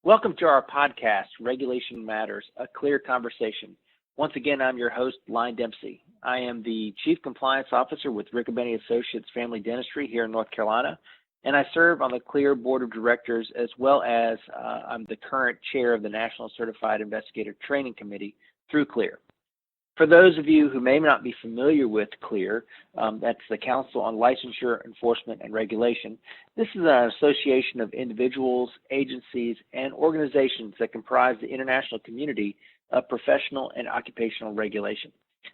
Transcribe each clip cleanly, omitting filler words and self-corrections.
Welcome to our podcast, Regulation Matters, a clear conversation. Once again, I'm your host, Lyon Dempsey. I am the Chief Compliance Officer with Riccobeni Associates Family Dentistry here in North Carolina, and I serve on the CLEAR Board of Directors as well as I'm the current chair of the National Certified Investigator Training Committee through CLEAR. For those of you who may not be familiar with CLEAR, that's the Council on Licensure, Enforcement, and Regulation. This is an association of individuals, agencies, and organizations that comprise the international community of professional and occupational regulation.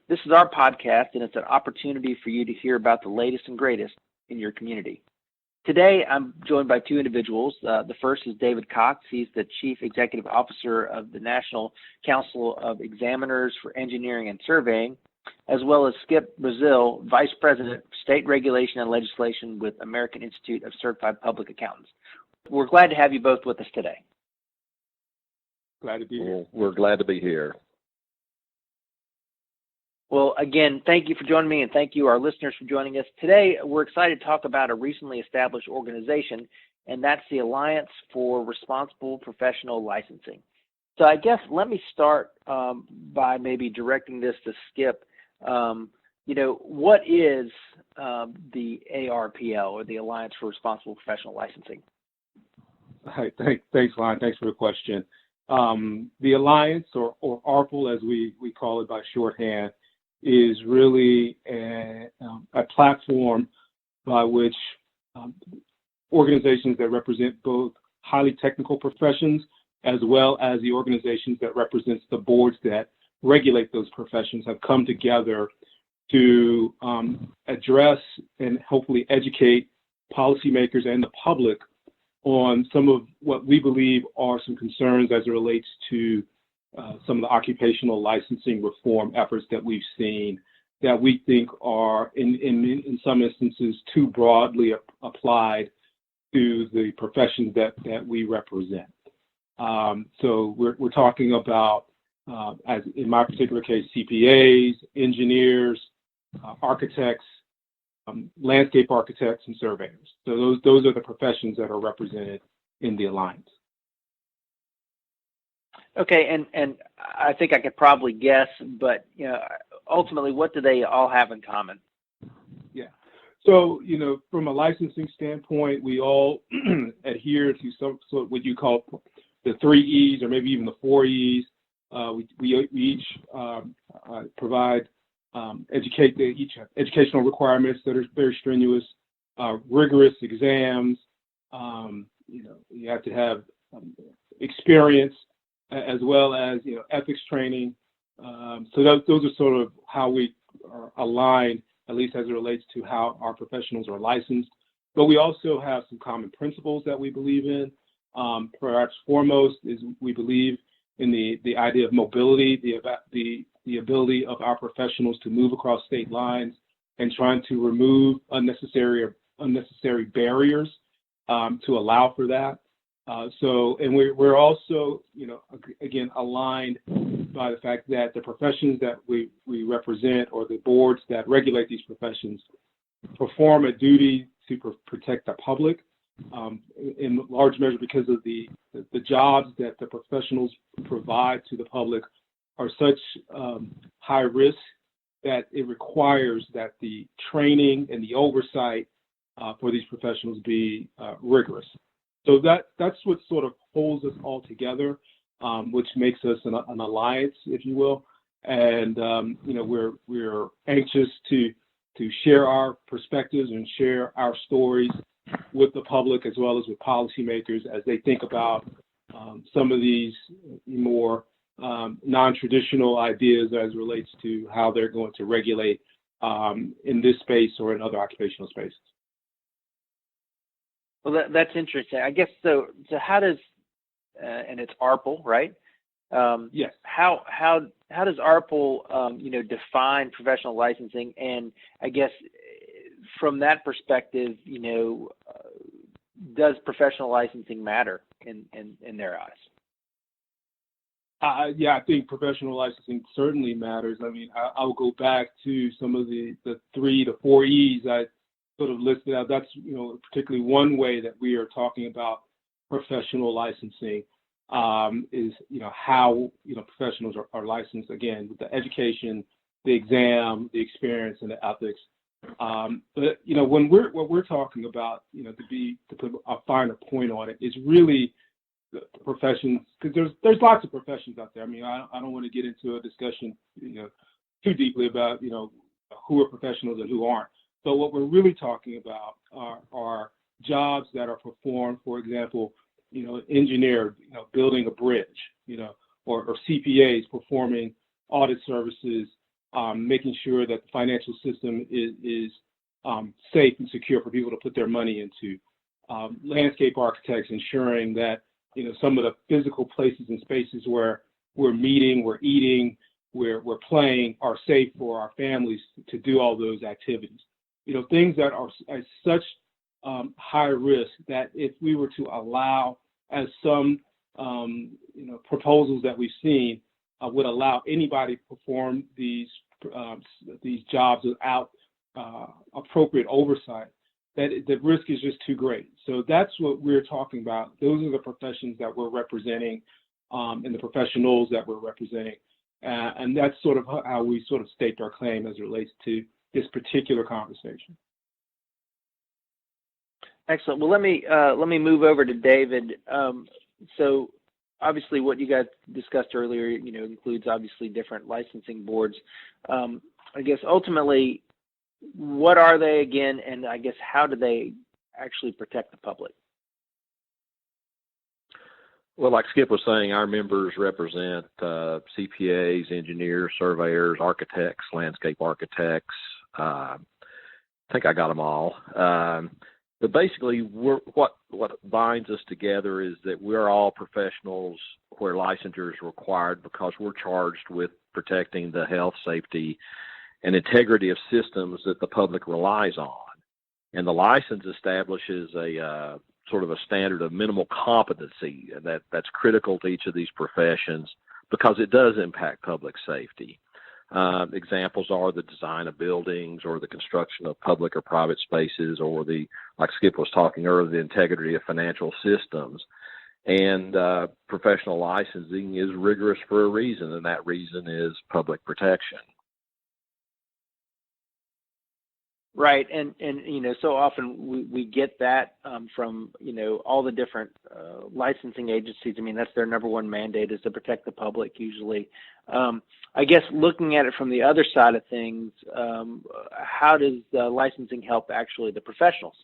This is our podcast, and it's an opportunity for you to hear about the latest and greatest in your community. Today, I'm joined by two individuals. The first is David Cox. He's the Chief Executive Officer of the National Council of Examiners for Engineering and Surveying, as well as Skip Braziel, Vice President of State Regulation and Legislation with American Institute of Certified Public Accountants. We're glad to have you both with us today. Glad to be here. We're glad to be here. Well, again, thank you for joining me, and thank you, our listeners, for joining us. Today, we're excited to talk about a recently established organization, and that's the Alliance for Responsible Professional Licensing. So I guess let me start by maybe directing this to Skip. What is the ARPL, or the Alliance for Responsible Professional Licensing? Hi, thanks, Lyon. Thanks for the question. The Alliance, or ARPL, as we call it by shorthand, is really a platform by which organizations that represent both highly technical professions as well as the organizations that represents the boards that regulate those professions have come together to address and hopefully educate policymakers and the public on some of what we believe are some concerns as it relates to some of the occupational licensing reform efforts that we've seen that we think are, in some instances, too broadly applied to the professions that we represent. So we're talking about, as in my particular case, CPAs, engineers, architects, landscape architects, and surveyors. So those are the professions that are represented in the Alliance. Okay, and I think I could probably guess, but ultimately, what do they all have in common? Yeah. So from a licensing standpoint, we all adhere to some sort of what you call the 3 E's, or maybe even the 4 E's. We each provide educational requirements that are very strenuous, rigorous exams. You have to have experience, as well as ethics training. So those are sort of how we are aligned, at least as it relates to how our professionals are licensed. But we also have some common principles that we believe in. Perhaps foremost is we believe in the idea of mobility, the ability of our professionals to move across state lines, and trying to remove unnecessary barriers to allow for that. And we're also, again, aligned by the fact that the professions that we represent, or the boards that regulate these professions, perform a duty to protect the public, in large measure because of the jobs that the professionals provide to the public are such high risk that it requires that the training and the oversight for these professionals be rigorous. So that's what sort of holds us all together, which makes us an alliance, if you will. And we're anxious to share our perspectives and share our stories with the public, as well as with policymakers, as they think about some of these more non-traditional ideas as relates to how they're going to regulate in this space or in other occupational spaces. Well, that's interesting. I guess so. How does and it's ARPL, right? Yes. How does ARPL define professional licensing? And I guess from that perspective, does professional licensing matter in their eyes? Yeah, I think professional licensing certainly matters. I mean, I'll go back to some of the 3 to 4 E's I sort of listed out. That's, particularly one way that we are talking about professional licensing. is, how, professionals are licensed, again, with the education, the exam, the experience, and the ethics. But, when what we're talking about, to put a finer point on it, is really the professions, because there's lots of professions out there. I mean, I don't want to get into a discussion, too deeply about, who are professionals and who aren't. But what we're really talking about are jobs that are performed, for example, engineer, building a bridge, or CPAs performing audit services, making sure that the financial system is safe and secure for people to put their money into. Landscape architects ensuring that, some of the physical places and spaces where we're meeting, we're eating, we're playing are safe for our families to do all those activities. Things that are at such high risk that if we were to allow, as some proposals that we've seen would allow anybody to perform these jobs without appropriate oversight, that the risk is just too great. So that's what we're talking about. Those are the professions that we're representing, and the professionals that we're representing, and that's sort of how we sort of state our claim as it relates to this particular conversation. Excellent. Well, let me move over to David. So obviously what you guys discussed earlier, includes obviously different licensing boards. I guess ultimately, what are they again, and I guess how do they actually protect the public? Well, like Skip was saying, our members represent CPAs, engineers, surveyors, architects, landscape architects. I think I got them all. But basically, what binds us together is that we're all professionals where licensure is required because we're charged with protecting the health, safety, and integrity of systems that the public relies on. And the license establishes a sort of a standard of minimal competency that's critical to each of these professions because it does impact public safety. Examples are the design of buildings or the construction of public or private spaces, or like Skip was talking earlier, the integrity of financial systems. And professional licensing is rigorous for a reason, and that reason is public protection. Right, and so often we get that from all the different licensing agencies. I mean, that's their number one mandate, is to protect the public usually. I guess looking at it from the other side of things, how does licensing help actually the professionals?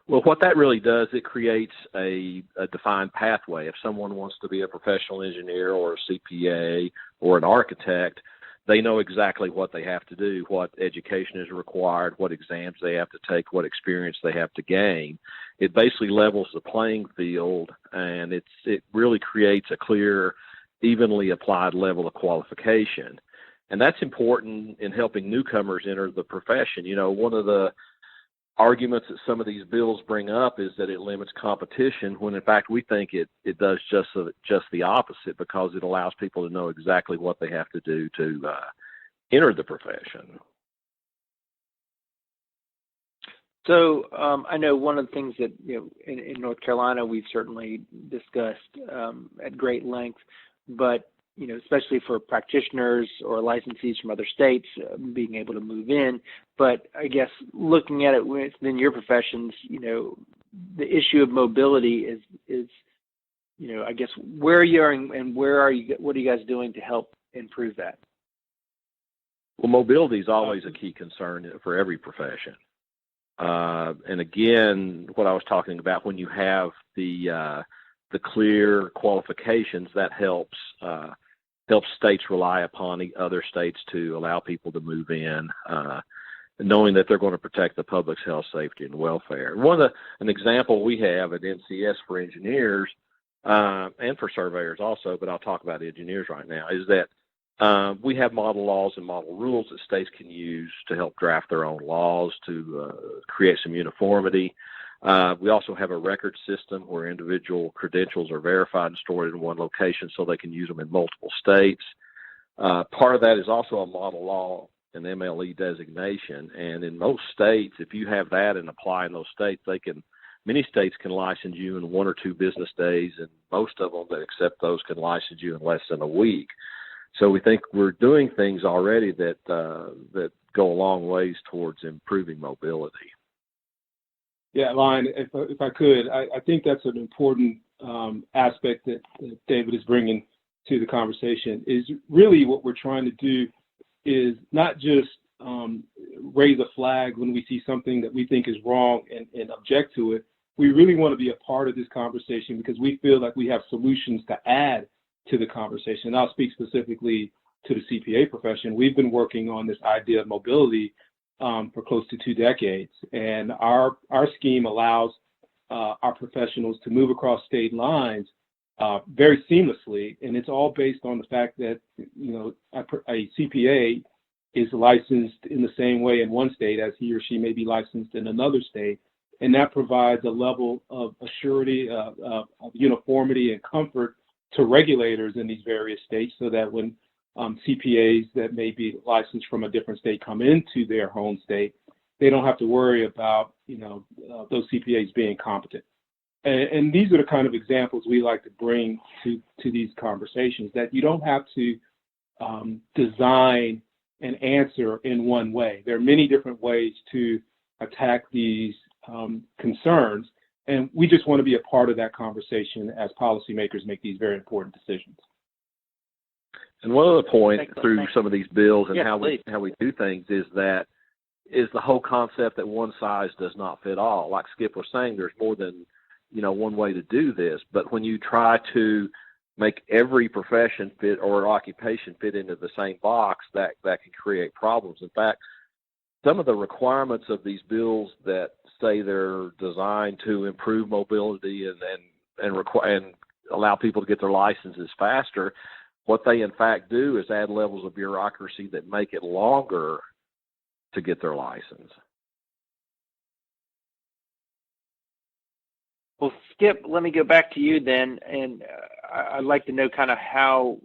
Well, what that really does, it creates a defined pathway. If someone wants to be a professional engineer or a CPA or an architect, they know exactly what they have to do, what education is required, what exams they have to take, what experience they have to gain. It basically levels the playing field, and it really creates a clear, evenly applied level of qualification. And that's important in helping newcomers enter the profession. One of the arguments that some of these bills bring up is that it limits competition, when in fact we think it does just the opposite, because it allows people to know exactly what they have to do to enter the profession. So I know one of the things that in North Carolina we've certainly discussed at great length, but especially for practitioners or licensees from other states being able to move in. But I guess looking at it within your professions, the issue of mobility is I guess where you're and where are you? What are you guys doing to help improve that? Well, mobility is always a key concern for every profession. And again, what I was talking about, when you have the clear qualifications, that helps states rely upon other states to allow people to move in, knowing that they're going to protect the public's health, safety, and welfare. An example we have at NCS for engineers and for surveyors also, but I'll talk about engineers right now, is that we have model laws and model rules that states can use to help draft their own laws to create some uniformity. We also have a record system where individual credentials are verified and stored in one location so they can use them in multiple states. Part of that is also a model law and MLE designation. And in most states, if you have that and apply in those states, they can many states can license you in 1 or 2 business days, and most of them that accept those can license you in less than a week. So we think we're doing things already that go a long ways towards improving mobility. Yeah, Lyon, if I could, I think that's an important aspect that David is bringing to the conversation. Is really what we're trying to do is not just raise a flag when we see something that we think is wrong and object to it. We really want to be a part of this conversation because we feel like we have solutions to add to the conversation. And I'll speak specifically to the CPA profession. We've been working on this idea of mobility for close to 2 decades. And our scheme allows our professionals to move across state lines very seamlessly. And it's all based on the fact that, a CPA is licensed in the same way in one state as he or she may be licensed in another state. And that provides a level of assurity, of uniformity and comfort to regulators in these various states so that when CPAs that may be licensed from a different state come into their home state, they don't have to worry about, those CPAs being competent. And these are the kind of examples we like to bring to these conversations, that you don't have to design an answer in one way. There are many different ways to attack these concerns, and we just want to be a part of that conversation as policymakers make these very important decisions. And one other point through some of these bills and how we do things is the whole concept that one size does not fit all. Like Skip was saying, there's more than one way to do this. But when you try to make every profession fit or occupation fit into the same box, that can create problems. In fact, some of the requirements of these bills that say they're designed to improve mobility and allow people to get their licenses faster, what they in fact do is add levels of bureaucracy that make it longer to get their license. Well, Skip, let me go back to you then, and I'd like to know kind of how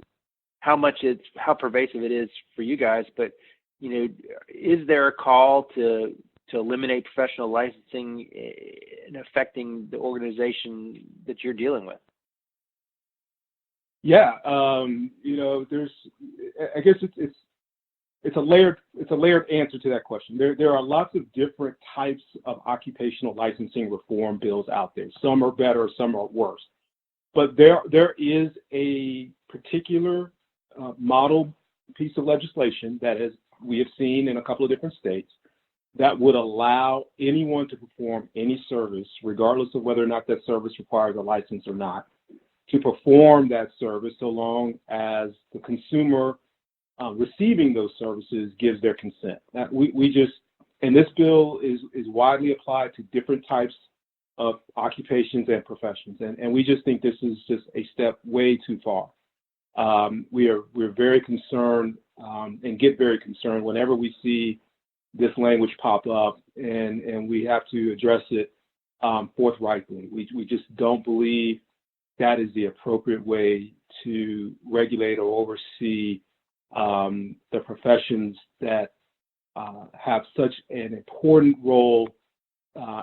pervasive it is for you guys. But is there a call to eliminate professional licensing in affecting the organization that you're dealing with? Yeah, there's, I guess it's a layered answer to that question. There are lots of different types of occupational licensing reform bills out there. Some are better, some are worse. But there is a particular model piece of legislation that we have seen in a couple of different states that would allow anyone to perform any service, regardless of whether or not that service requires a license or not, to perform that service so long as the consumer receiving those services gives their consent. That and this bill is widely applied to different types of occupations and professions, and we just think this is just a step way too far. We're very concerned and get very concerned whenever we see this language pop up, and we have to address it forthrightly. We just don't believe that is the appropriate way to regulate or oversee the professions that have such an important role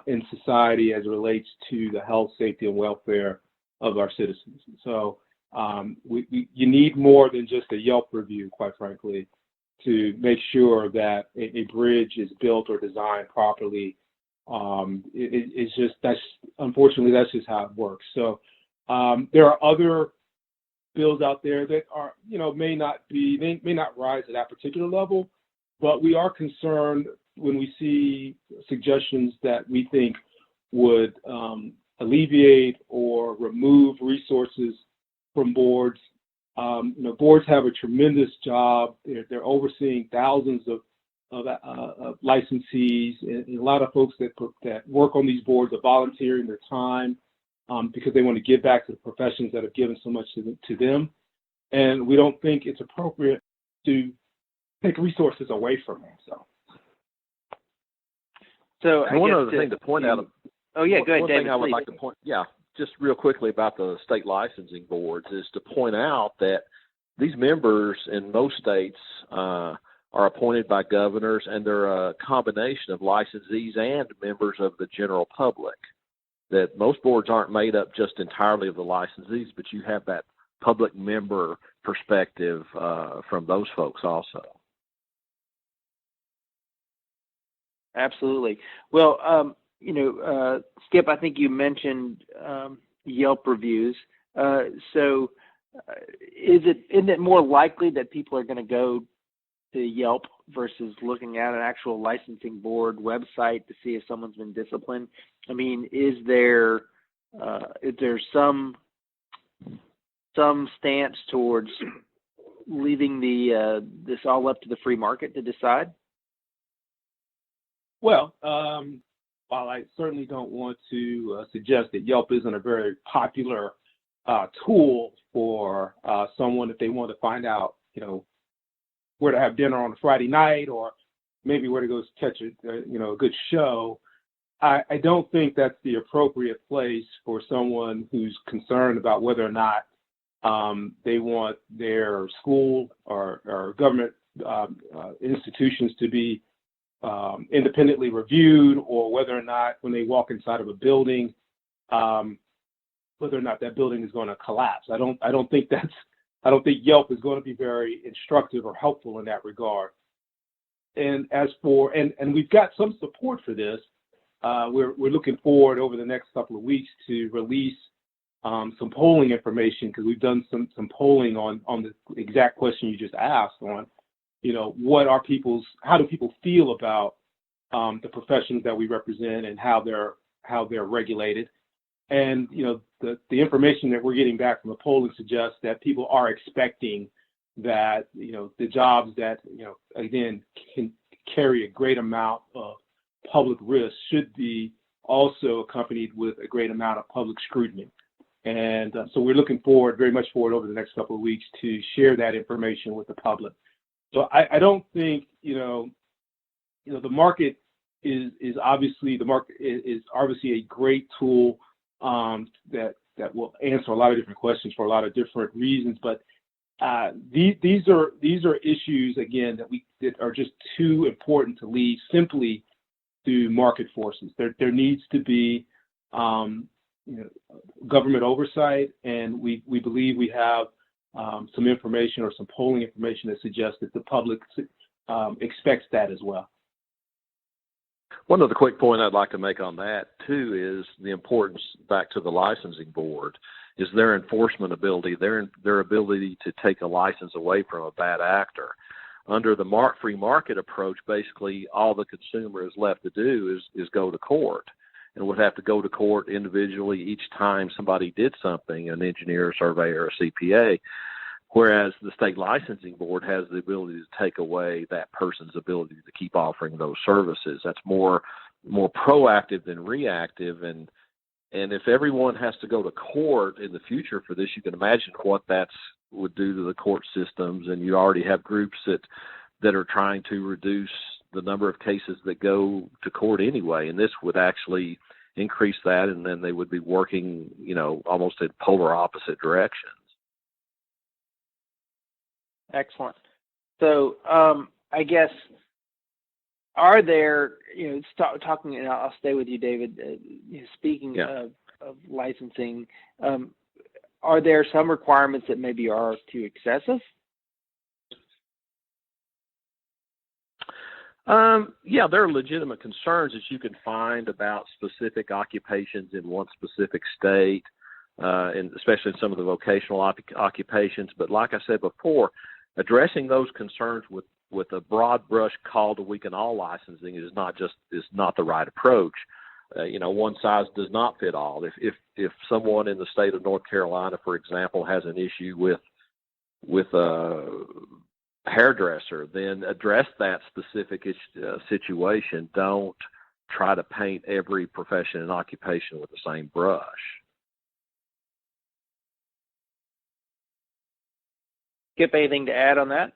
in society as it relates to the health, safety, and welfare of our citizens. So you need more than just a Yelp review, quite frankly, to make sure that a bridge is built or designed properly. Unfortunately, that's just how it works. So there are other bills out there that are, may not rise at that particular level, but we are concerned when we see suggestions that we think would alleviate or remove resources from boards. Boards have a tremendous job. They're overseeing thousands of licensees, and a lot of folks that work on these boards are volunteering their time because they want to give back to the professions that have given so much to them. And we don't think it's appropriate to take resources away from them. So one other thing to point out. Oh yeah, go ahead, One David, thing I would please. like to point, just real quickly about the state licensing boards is to point out that these members in most states are appointed by governors, and they're a combination of licensees and members of the general public. that most boards aren't made up just entirely of the licensees, but you have that public member perspective from those folks also. Absolutely. Well, Skip, I think you mentioned Yelp reviews. So isn't it more likely that people are going to go to Yelp versus looking at an actual licensing board website to see if someone's been disciplined? I mean, is there some stance towards leaving this all up to the free market to decide? Well, while I certainly don't want to suggest that Yelp isn't a very popular tool for someone if they want to find out, where to have dinner on a Friday night or maybe where to go catch a good show, I don't think that's the appropriate place for someone who's concerned about whether or not they want their school or government institutions to be independently reviewed, or whether or not when they walk inside of a building, whether or not that building is going to collapse. I don't think Yelp is going to be very instructive or helpful in that regard. And as for and we've got some support for this. We're looking forward over the next couple of weeks to release some polling information, because we've done some polling on the exact question you just asked on, how do people feel about the professions that we represent and how they're regulated. And, the information that we're getting back from the polling suggests that people are expecting that, the jobs that, again, can carry a great amount of public risk should be also accompanied with a great amount of public scrutiny. And so we're looking very much forward over the next couple of weeks to share that information with the public. So I don't think, the market is obviously a great tool that will answer a lot of different questions for a lot of different reasons. But these are issues, again, that are just too important to leave simply to market forces. There needs to be government oversight, and we believe we have some information or some polling information that suggests that the public expects that as well. One other quick point I'd like to make on that, too, is the importance, back to the licensing board, is their enforcement ability, their ability to take a license away from a bad actor. Under the free market approach, basically all the consumer is left to do is go to court, and would have to go to court individually each time somebody did something, an engineer, surveyor, or CPA, whereas the state licensing board has the ability to take away that person's ability to keep offering those services. That's more proactive than reactive, and if everyone has to go to court in the future for this, you can imagine what that would do to the court systems. And you already have groups that are trying to reduce the number of cases that go to court anyway, and this would actually increase that, and then they would be working, almost in polar opposite directions. Excellent. So I guess, are there, talking, and I'll stay with you, David, speaking of licensing, are there some requirements that maybe are too excessive? There are legitimate concerns that you can find about specific occupations in one specific state, and especially in some of the vocational occupations. But like I said before, addressing those concerns with a broad brush call to weaken all licensing is not the right approach. One size does not fit all. If someone in the state of North Carolina, for example, has an issue with a hairdresser, then address that specific situation. Don't try to paint every profession and occupation with the same brush. Skip, anything to add on that?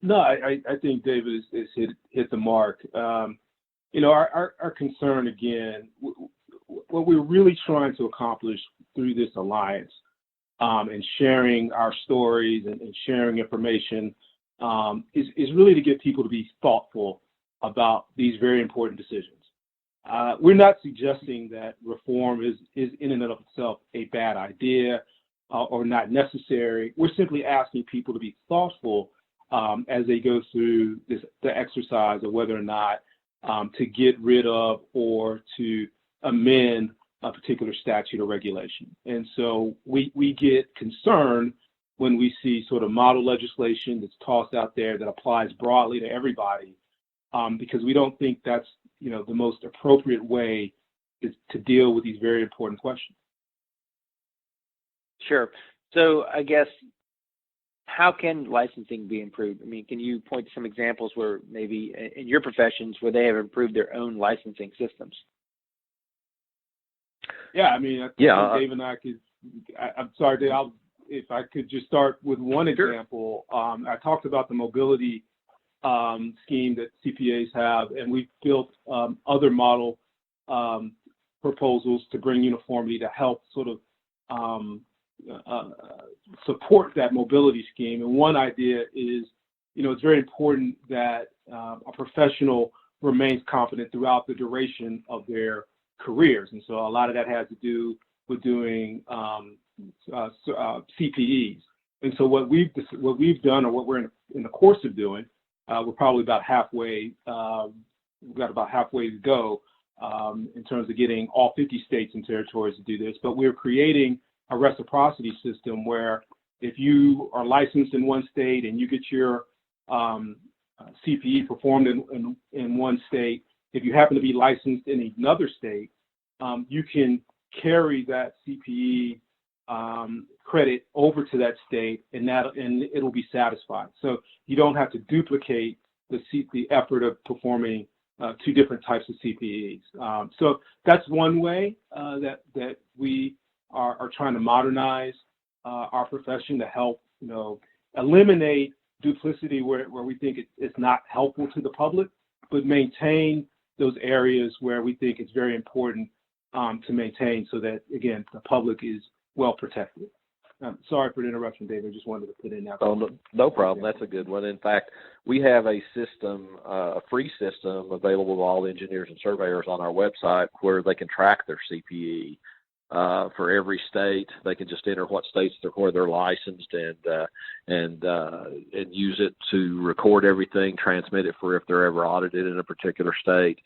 No, I think David has hit the mark. Our concern, again, what we're really trying to accomplish through this alliance, and sharing our stories and sharing information, is really to get people to be thoughtful about these very important decisions. We're not suggesting that reform is in and of itself a bad idea or not necessary. We're simply asking people to be thoughtful as they go through the exercise of whether or not to get rid of or to amend a particular statute or regulation. And so we get concerned when we see sort of model legislation that's tossed out there that applies broadly to everybody, because we don't think that's the most appropriate way to deal with these very important questions. Sure. So I guess, how can licensing be improved? I mean, can you point to some examples where maybe in your professions where they have improved their own licensing systems? Yeah, I mean, I think Dave and I could. I'm sorry, Dave. If I could just start with one example. I talked about the mobility scheme that CPAs have, and we've built other model proposals to bring uniformity to help sort of support that mobility scheme. And one idea is, it's very important that a professional remains competent throughout the duration of their careers. And so a lot of that has to do with doing CPEs. And so what we've done, or what we're in the course of doing, we're probably about halfway. We've got about halfway to go in terms of getting all 50 states and territories to do this. But we're creating a reciprocity system where if you are licensed in one state and you get your CPE performed in one state, if you happen to be licensed in another state, you can carry that CPE credit over to that state, and it'll be satisfied. So you don't have to duplicate the effort of performing two different types of CPEs. So that's one way that we are trying to modernize our profession to help eliminate duplicity where we think it's not helpful to the public, but maintain those areas where we think it's very important to maintain, so that, again, the public is well protected. Sorry for the interruption, David. I just wanted to put in that. Oh, no problem. That's a good one. In fact, we have a system, a free system available to all engineers and surveyors on our website where they can track their CPE for every state. They can just enter what states where they're licensed and use it to record everything, transmit it for if they're ever audited in a particular state.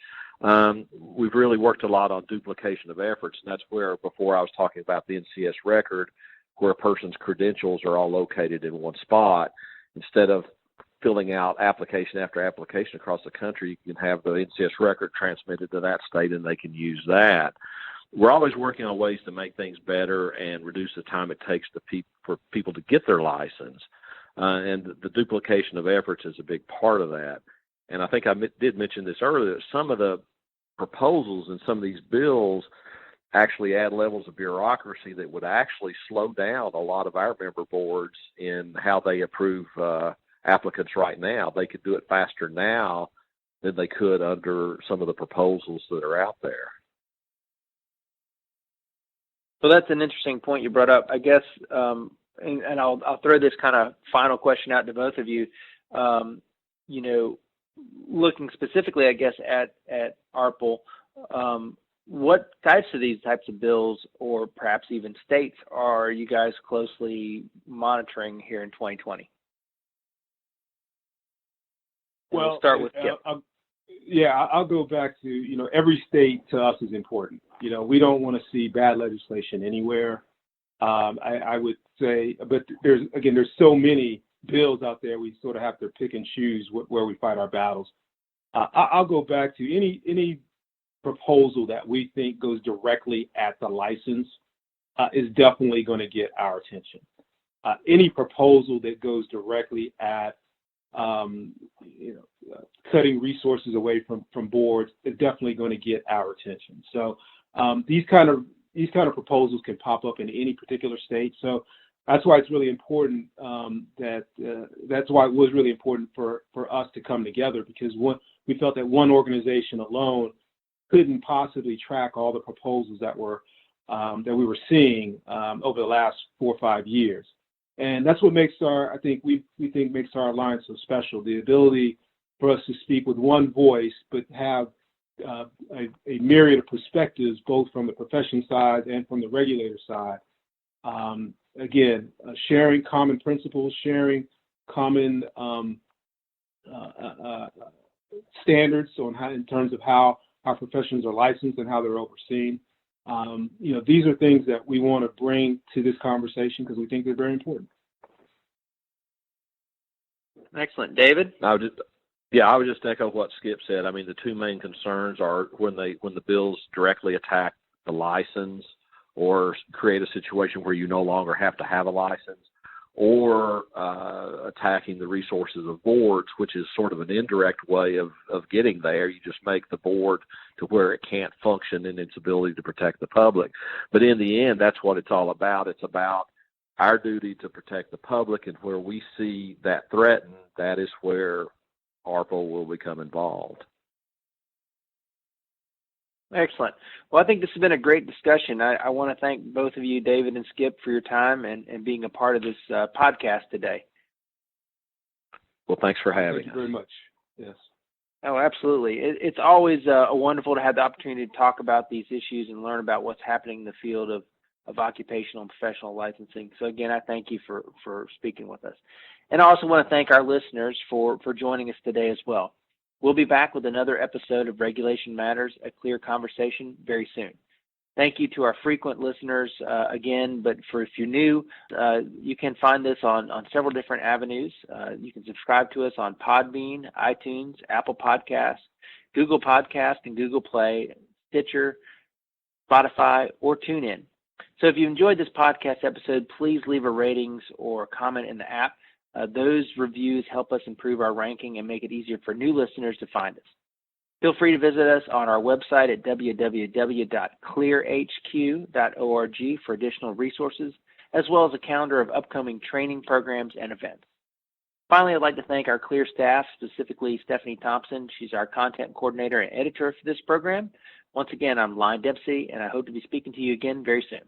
We've really worked a lot on duplication of efforts, and that's where, before I was talking about the NCS record, where a person's credentials are all located in one spot. Instead of filling out application after application across the country, you can have the NCS record transmitted to that state and they can use that. We're always working on ways to make things better and reduce the time it takes for people to get their license. And the duplication of efforts is a big part of that. And I think I did mention this earlier, some of the proposals in some of these bills actually add levels of bureaucracy that would actually slow down a lot of our member boards in how they approve applicants right now. They could do it faster now than they could under some of the proposals that are out there. So that's an interesting point you brought up, I guess, and I'll throw this kind of final question out to both of you. Looking specifically, I guess, at ARPL, what types of bills, or perhaps even states, are you guys closely monitoring here in 2020? Well, we'll start with Kip. I'll go back to, every state to us is important. We don't want to see bad legislation anywhere. I would say, but there's so many bills out there, we sort of have to pick and choose where we fight our battles. I'll go back to any proposal that we think goes directly at the license is definitely going to get our attention. Any proposal that goes directly at cutting resources away from boards is definitely going to get our attention. So these kind of proposals can pop up in any particular state. So that's why it's really important that's why it was really important for us to come together, because we felt that one organization alone couldn't possibly track all the proposals that we were seeing over the last 4 or 5 years. And that's what makes makes our alliance so special, the ability for us to speak with one voice, but have a myriad of perspectives, both from the profession side and from the regulator side. Again, sharing common principles, sharing common standards on how, in terms of how our professions are licensed and how they're overseen. These are things that we want to bring to this conversation because we think they're very important. Excellent. David? I would just echo what Skip said. I mean, the two main concerns are when the bills directly attack the license or create a situation where you no longer have to have a license, or attacking the resources of boards, which is sort of an indirect way of getting there. You just make the board to where it can't function in its ability to protect the public. But in the end, that's what it's all about. It's about our duty to protect the public, and where we see that threatened, that is where ARPL will become involved. Excellent. Well, I think this has been a great discussion. I want to thank both of you, David and Skip, for your time and being a part of this podcast today. Well, thanks for having us. Thank you very much. Yes. Oh, absolutely. It's always wonderful to have the opportunity to talk about these issues and learn about what's happening in the field of occupational and professional licensing. So again, I thank you for speaking with us. And I also want to thank our listeners for joining us today as well. We'll be back with another episode of Regulation Matters, a clear conversation, very soon. Thank you to our frequent listeners again, but for if you're new, you can find this on several different avenues. You can subscribe to us on Podbean, iTunes, Apple Podcasts, Google Podcast and Google Play, Stitcher, Spotify, or TuneIn. So if you enjoyed this podcast episode, please leave a ratings or comment in the app. Those reviews help us improve our ranking and make it easier for new listeners to find us. Feel free to visit us on our website at www.clearhq.org for additional resources, as well as a calendar of upcoming training programs and events. Finally, I'd like to thank our CLEAR staff, specifically Stephanie Thompson. She's our content coordinator and editor for this program. Once again, I'm Lyon Dempsey, and I hope to be speaking to you again very soon.